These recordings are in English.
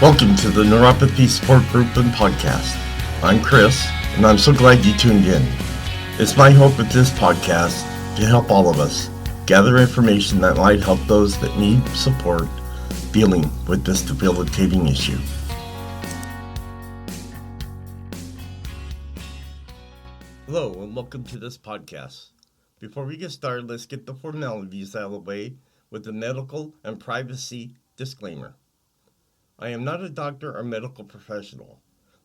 Welcome to the Neuropathy Support Group and Podcast. I'm Chris, and I'm so glad you tuned in. It's my hope with this podcast to help all of us gather information that might help those that need support dealing with this debilitating issue. Hello, and welcome to this podcast. Before we get started, let's get the formalities out of the way with the medical and privacy disclaimer. I am not a doctor or medical professional.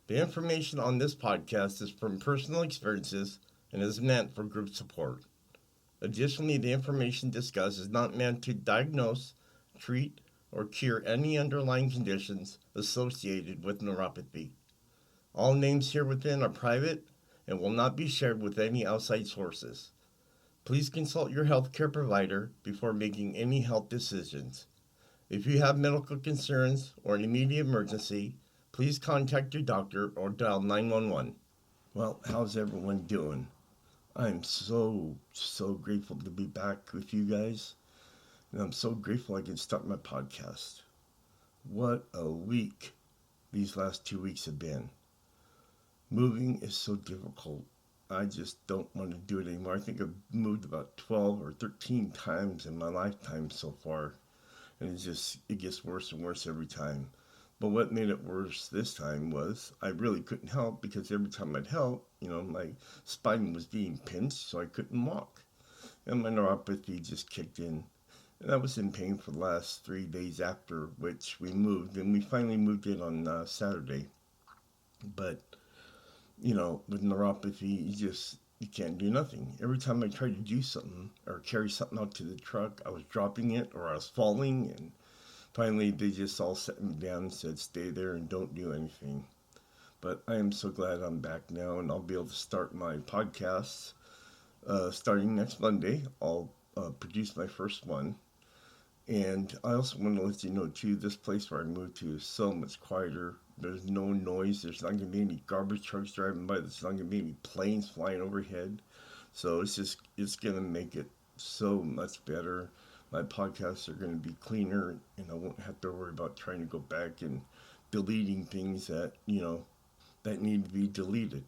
The information on this podcast is from personal experiences and is meant for group support. Additionally, the information discussed is not meant to diagnose, treat, or cure any underlying conditions associated with neuropathy. All names here within are private and will not be shared with any outside sources. Please consult your healthcare provider before making any health decisions. If you have medical concerns or an immediate emergency, please contact your doctor or dial 911. Well, how's everyone doing? I'm so grateful to be back with you guys. And I'm so grateful I can start my podcast. What a week these last 2 weeks have been. Moving is so difficult. I just don't want to do it anymore. I think I've moved about 12 or 13 times in my lifetime so far. And it gets worse and worse every time. But what made it worse this time was I really couldn't help because every time I'd help, my spine was being pinched so I couldn't walk. And my neuropathy just kicked in. And I was in pain for the last 3 days after which we moved. And we finally moved in on Saturday. But with neuropathy, you can't do nothing. Every time I tried to do something or carry something out to the truck, I was dropping it or I was falling. And finally, they just all set me down and said, stay there and don't do anything. But I am so glad I'm back now and I'll be able to start my podcasts starting next Monday. I'll produce my first one. And I also want to let you know, too, this place where I moved to is so much quieter. There's no noise. There's not going to be any garbage trucks driving by. There's not going to be any planes flying overhead. So it's going to make it so much better. My podcasts are going to be cleaner, and I won't have to worry about trying to go back and deleting things that need to be deleted.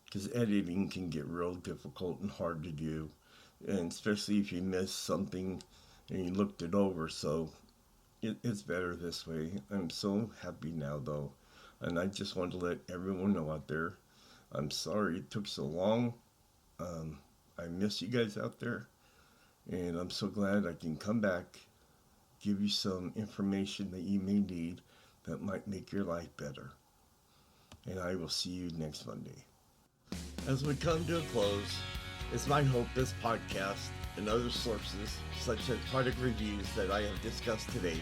Because editing can get real difficult and hard to do. And especially if you miss something and you looked it over. So it's better this way. I'm so happy now, though. And I just wanted to let everyone know out there, I'm sorry it took so long. I miss you guys out there. And I'm so glad I can come back, give you some information that you may need that might make your life better. And I will see you next Monday. As we come to a close, it's my hope this podcast and other sources, such as product reviews that I have discussed today,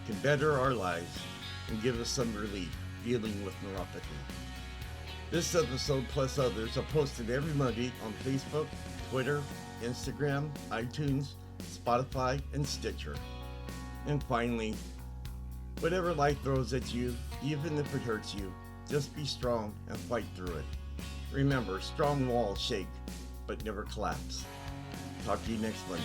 can better our lives and give us some relief dealing with neuropathy. This episode plus others are posted every Monday on Facebook, Twitter, Instagram, iTunes, Spotify, and Stitcher. And finally, whatever life throws at you, even if it hurts you, just be strong and fight through it. Remember, strong walls shake, but never collapse. Talk to you next Monday.